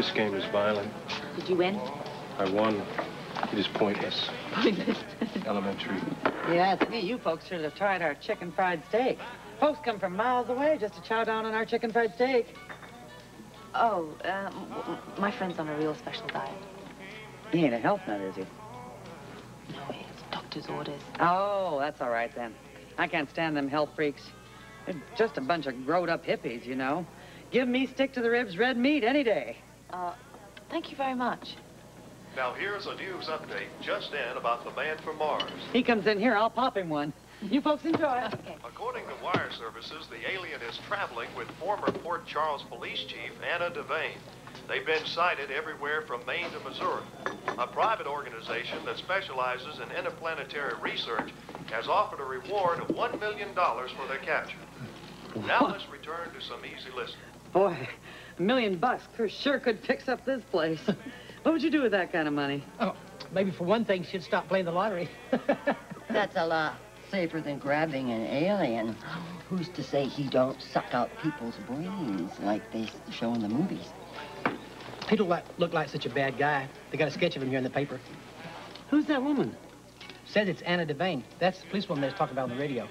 This game is violent. Did you win? I won. It is pointless. Pointless. Elementary. Yeah, it's me. You folks should have tried our chicken fried steak. Folks come from miles away just to chow down on our chicken fried steak. Oh, my friend's on a real special diet. He ain't a health nut, is he? No, it's doctor's orders. Oh, that's all right then. I can't stand them health freaks. They're just a bunch of growed-up hippies, you know. Give me stick-to-the-ribs red meat any day. Thank you very much. Now here's a news update just in about the man from Mars. He comes in here, I'll pop him one. You folks enjoy. Okay. According to wire services, the alien is traveling with former Port Charles Police Chief Anna Devane. They've been sighted everywhere from Maine to Missouri. A private organization that specializes in interplanetary research has offered a reward of $1 million for their capture. Now let's return to some easy listening. Boy, $1 million sure could fix up this place. What would you do with that kind of money? Oh, maybe for one thing, she'd stop playing the lottery. That's a lot safer than grabbing an alien. Who's to say he don't suck out people's brains like they show in the movies? He don't look like such a bad guy. They got a sketch of him here in the paper. Who's that woman? Says it's Anna Devane. That's the policewoman they was talking about on the radio.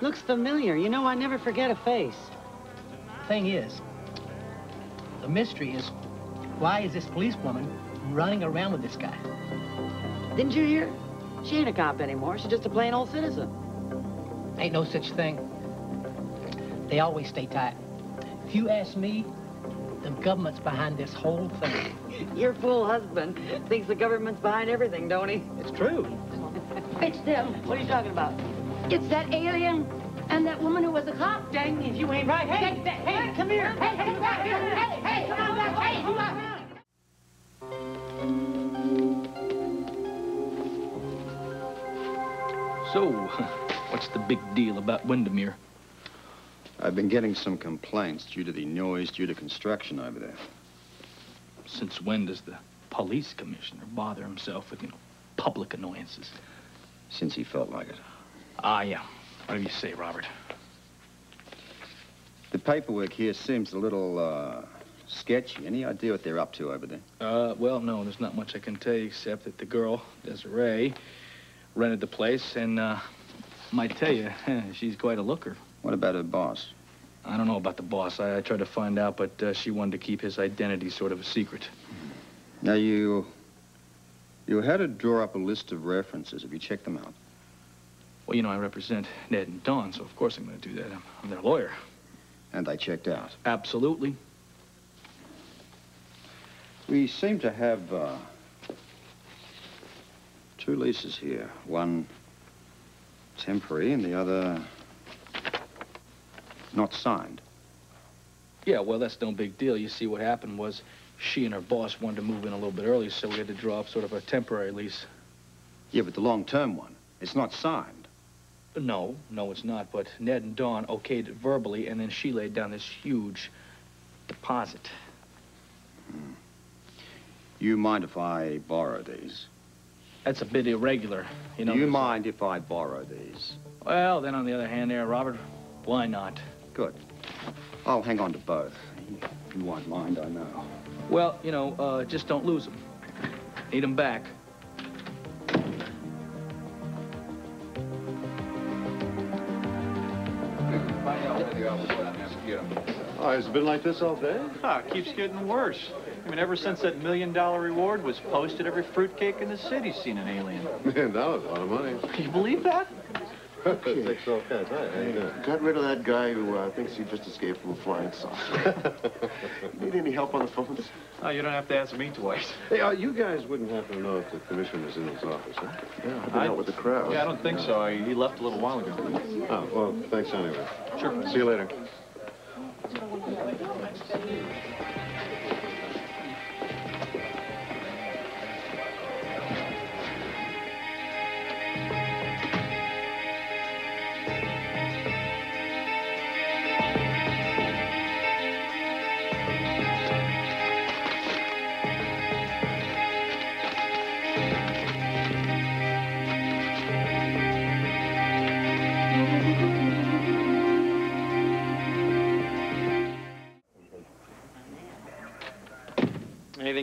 Looks familiar. You know, I never forget a face. Thing is, the mystery is, why is this policewoman running around with this guy? Didn't you hear? She ain't a cop anymore. She's just a plain old citizen. Ain't no such thing. They always stay tight. If you ask me, the government's behind this whole thing. Your fool husband thinks the government's behind everything, don't he? It's true. It's them. What are you talking about? It's that alien and that woman who was a cop. Dang, if you ain't right. Hey, hey, come here. Hey, come back here. Hey, come on back. Hey, come on. So, what's the big deal about Windermere? I've been getting some complaints due to the noise due to construction over there. Since when does the police commissioner bother himself with, public annoyances? Since he felt like it. Ah, yeah. Whatever you say, Robert. The paperwork here seems a little, sketchy. Any idea what they're up to over there? Well, no, there's not much I can tell you except that the girl, Desiree, rented the place and, might tell you, she's quite a looker. What about her boss? I don't know about the boss. I tried to find out, but she wanted to keep his identity sort of a secret. Now, you had to draw up a list of references. Have you checked them out? Well, I represent Ned and Dawn, so of course I'm going to do that. I'm their lawyer. And they checked out? Absolutely. We seem to have, two leases here. One temporary and the other not signed. Yeah, well, that's no big deal. You see, what happened was she and her boss wanted to move in a little bit early, so we had to draw up sort of a temporary lease. Yeah, but the long-term one, it's not signed. No, it's not, but Ned and Dawn okayed it verbally, and then she laid down this huge deposit. You mind if I borrow these? That's a bit irregular, Do you mind if I borrow these? Well, then on the other hand there, Robert, why not? Good. I'll hang on to both. You won't mind, I know. Well, just don't lose them. Need them back. Oh, has it been like this all day? It keeps getting worse. Ever since that $1 million reward was posted, every fruitcake in the city's seen an alien. Man, that was a lot of money. Can you believe that? Okay. Takes all kinds. Hi, how you doing? Got rid of that guy who thinks he just escaped from a flying saucer. Need any help on the phones? Oh, you don't have to answer me twice. Hey, you guys wouldn't happen to know if the commissioner's in his office, huh? Yeah, I've been out with the crowd. Yeah, I don't think so. He left a little while ago. Oh, well, thanks anyway. Sure. See you later.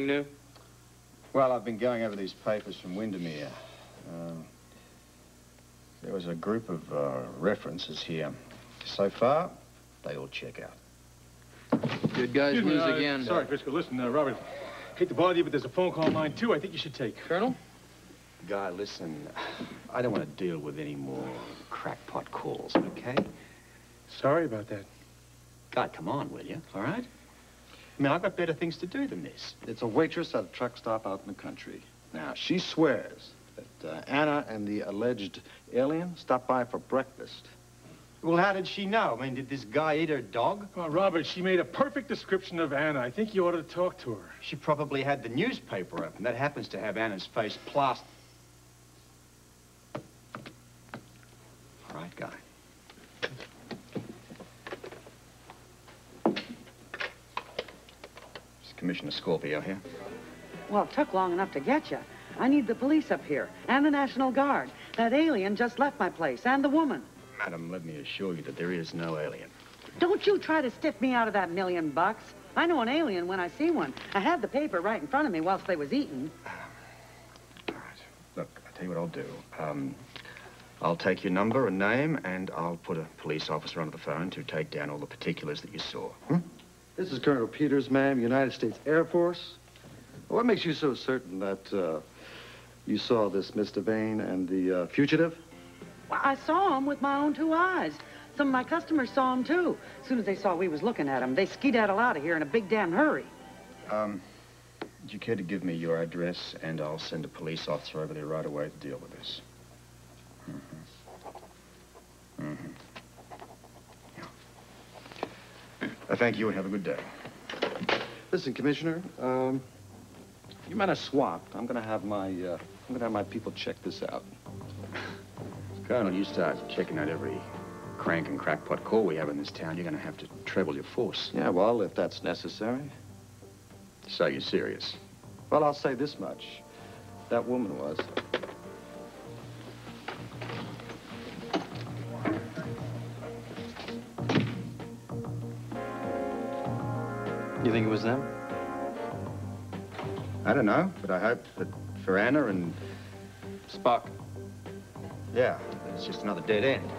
Anything new? Well, I've been going over these papers from Windermere. There was a group of references here. So far, they all check out. Good guys lose again. Sorry, Frisco. Listen, Robert, hate to bother you, but there's a phone call line, too, I think you should take. Colonel? Guy, listen, I don't want to deal with any more crackpot calls, okay? Sorry about that. Guy, come on, will you? All right? I mean, I've got better things to do than this. It's a waitress at a truck stop out in the country. Now, she swears that Anna and the alleged alien stopped by for breakfast. Well, how did she know? I mean, did this guy eat her dog? Oh, Robert, she made a perfect description of Anna. I think you ought to talk to her. She probably had the newspaper open. That happens to have Anna's face plastered. All right, Guy. Is Commissioner Scorpio here? Well, it took long enough to get you. I need the police up here, and the National Guard. That alien just left my place, and the woman. Madam, let me assure you that there is no alien. Don't you try to stiff me out of that $1 million. I know an alien when I see one. I had the paper right in front of me whilst they was eating. All right. Look, I'll tell you what I'll do. I'll take your number and name, and I'll put a police officer on the phone to take down all the particulars that you saw. This is Colonel Peters, ma'am, United States Air Force. What makes you so certain that you saw this Miss Devane and the fugitive? Well, I saw him with my own 2 eyes. Some of my customers saw him, too. As soon as they saw we was looking at him, they skedaddled out of here in a big damn hurry. Would you care to give me your address, and I'll send a police officer over there right away to deal with this? Yeah. Thank you, and have a good day. Listen, Commissioner, you might have swapped. I'm gonna have my people check this out. Colonel, you start checking out every crank and crackpot call we have in this town, you're gonna have to treble your force. Yeah, well, if that's necessary. So you're serious? Well, I'll say this much. That woman was. You think it was them? I don't know, but I hope that for Anna and... Spock. Yeah, it's just another dead end.